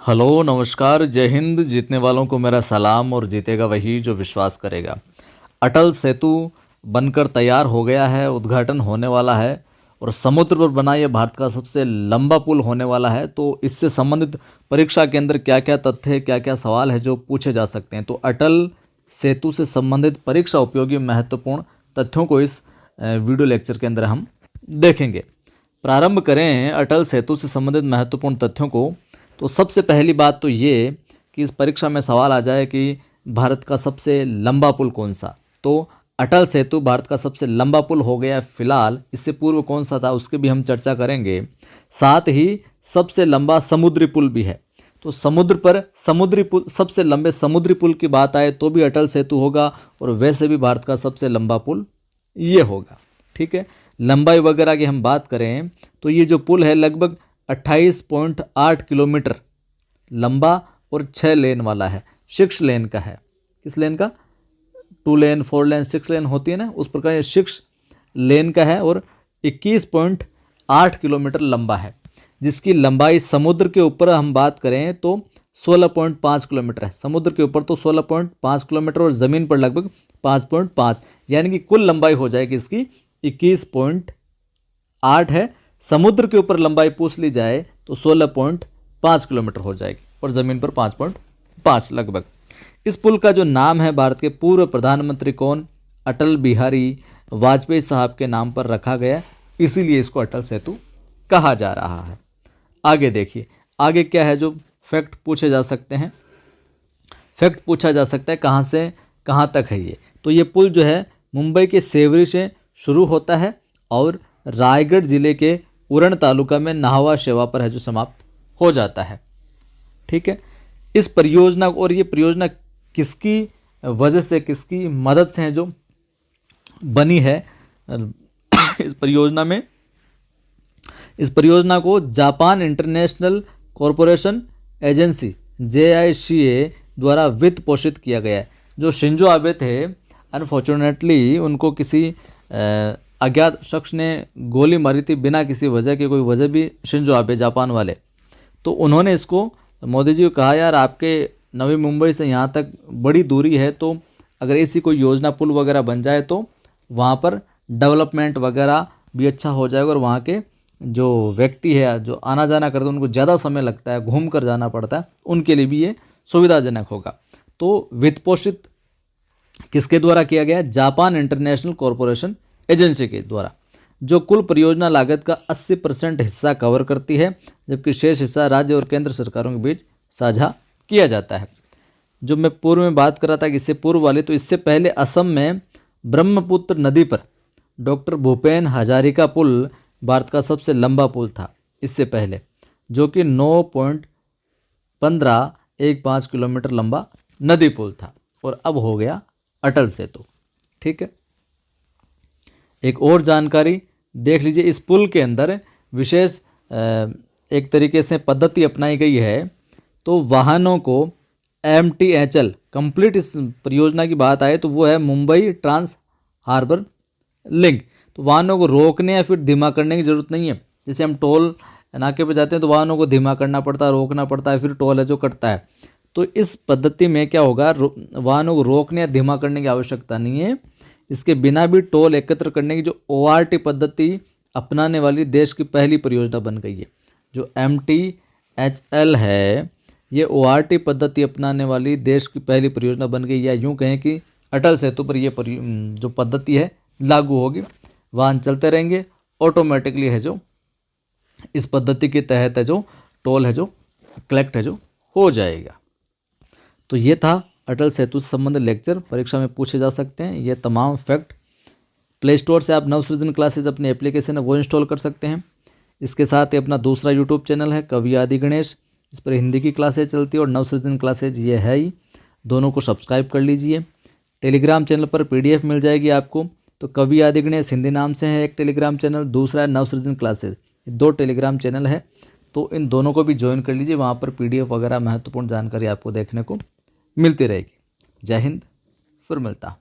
Hello नमस्कार जय हिंद। जीतने वालों को मेरा सलाम और जीतेगा वही जो विश्वास करेगा। अटल सेतु बनकर तैयार हो गया है, उद्घाटन होने वाला है और समुद्र पर बना यह भारत का सबसे लंबा पुल होने वाला है। तो इससे संबंधित परीक्षा के अंदर क्या क्या तथ्य है, क्या क्या सवाल है जो पूछे जा सकते हैं, तो अटल सेतु से संबंधित परीक्षा उपयोगी महत्वपूर्ण तथ्यों को इस वीडियो लेक्चर के अंदर हम देखेंगे। प्रारंभ करें अटल सेतु से संबंधित महत्वपूर्ण तथ्यों को। तो सबसे पहली बात तो ये कि इस परीक्षा में सवाल आ जाए कि भारत का सबसे लंबा पुल कौन सा, तो अटल सेतु भारत का सबसे लंबा पुल हो गया फिलहाल। इससे पूर्व कौन सा था उसकी भी हम चर्चा करेंगे। साथ ही सबसे लंबा समुद्री पुल भी है। तो समुद्र पर समुद्री पुल, सबसे लंबे समुद्री पुल की बात आए तो भी अटल सेतु होगा और वैसे भी भारत का सबसे लंबा पुल ये होगा। ठीक है, लंबाई वगैरह की हम बात करें तो ये जो पुल है लगभग 28.8 किलोमीटर लंबा और 6 लेन वाला है। 6 लेन का है। किस लेन का? 2 लेन 4 लेन 6 लेन होती है ना, उस प्रकार ये 6 लेन का है और 21.8 किलोमीटर लंबा है, जिसकी लंबाई समुद्र के ऊपर हम बात करें तो 16.5 किलोमीटर है। समुद्र के ऊपर तो 16.5 किलोमीटर और ज़मीन पर लगभग 5.5, यानी कि कुल लंबाई हो जाएगी इसकी 21.8 है। समुद्र के ऊपर लंबाई पूछ ली जाए तो 16.5 किलोमीटर हो जाएगी और ज़मीन पर 5.5 लगभग। इस पुल का जो नाम है भारत के पूर्व प्रधानमंत्री कौन? अटल बिहारी वाजपेयी साहब के नाम पर रखा गया, इसीलिए इसको अटल सेतु कहा जा रहा है। आगे देखिए, आगे क्या है जो फैक्ट पूछे जा सकते हैं। फैक्ट पूछा जा सकता है कहाँ से कहाँ तक है ये। तो ये पुल जो है मुंबई के सेवरी से शुरू होता है और रायगढ़ जिले के उरण तालुका में नाहवा शेवा पर है जो समाप्त हो जाता है। ठीक है, इस परियोजना और ये परियोजना किसकी वजह से, किसकी मदद से है जो बनी है? इस परियोजना को Japan international corporation agency JICA द्वारा वित्त पोषित किया गया है। जो शिंजो आबे थे, अनफॉर्चुनेटली उनको किसी अज्ञात शख्स ने गोली मारी थी बिना किसी वजह के, कोई वजह भी शिंजो आबे जापान वाले। तो उन्होंने इसको मोदी जी को कहा, यार आपके नवी मुंबई से यहाँ तक बड़ी दूरी है, तो अगर ऐसी कोई योजना पुल वगैरह बन जाए तो वहाँ पर डेवलपमेंट वगैरह भी अच्छा हो जाएगा और वहाँ के जो व्यक्ति है जो आना जाना करते हैं उनको ज़्यादा समय लगता है, घूम कर जाना पड़ता है, उनके लिए भी ये सुविधाजनक होगा। तो वित्त पोषित किसके द्वारा किया गया? जापान इंटरनेशनल कॉरपोरेशन एजेंसी के द्वारा, जो कुल परियोजना लागत का 80% हिस्सा कवर करती है, जबकि शेष हिस्सा राज्य और केंद्र सरकारों के बीच साझा किया जाता है। जो मैं पूर्व में बात कर रहा था कि इससे पूर्व वाली, तो इससे पहले असम में ब्रह्मपुत्र नदी पर डॉक्टर भूपेन हजारिका पुल भारत का सबसे लंबा पुल था इससे पहले, जो कि 9.1515 किलोमीटर लंबा नदी पुल था और अब हो गया अटल सेतु। ठीक है, एक और जानकारी देख लीजिए। इस पुल के अंदर विशेष एक तरीके से पद्धति अपनाई गई है। तो वाहनों को MTHL कंप्लीट, इस परियोजना की बात आए तो वो है मुंबई ट्रांस हार्बर लिंक। तो वाहनों को रोकने या फिर धीमा करने की ज़रूरत नहीं है। जैसे हम टोल नाके पे जाते हैं तो वाहनों को धीमा करना पड़ता है, रोकना पड़ता है, फिर टोल है जो कटता है। तो इस पद्धति में क्या होगा, वाहनों को रोकने या धीमा करने की आवश्यकता नहीं है। इसके बिना भी टोल एकत्र करने की जो ORT पद्धति अपनाने वाली देश की पहली परियोजना बन गई है। जो MTHL है ये ORT पद्धति अपनाने वाली देश की पहली परियोजना बन गई, या यूँ कहें कि अटल सेतु पर ये जो पद्धति है लागू होगी। वाहन चलते रहेंगे, ऑटोमेटिकली है जो इस पद्धति के तहत है जो टोल है जो कलेक्ट है जो हो जाएगा। तो ये था अटल सेतु से संबंधित लेक्चर, परीक्षा में पूछे जा सकते हैं ये तमाम फैक्ट। प्ले स्टोर से आप नवसृजन क्लासेज अपनी एप्लीकेशन है वो इंस्टॉल कर सकते हैं। इसके साथ ही अपना दूसरा यूट्यूब चैनल है कवि आदि गणेश, इस पर हिंदी की क्लासेज चलती है और नवसृजन क्लासेज ये है ही, दोनों को सब्सक्राइब कर लीजिए। टेलीग्राम चैनल पर PDF मिल जाएगी आपको। तो कवि आदि गणेश हिंदी नाम से है एक टेलीग्राम चैनल, दूसरा है नवसृजन क्लासेज, 2 टेलीग्राम चैनल है। तो इन दोनों को भी ज्वाइन कर लीजिए, वहाँ पर PDF वगैरह महत्वपूर्ण जानकारी आपको देखने को मिलती रहेगी। जय हिंद, फिर मिलता।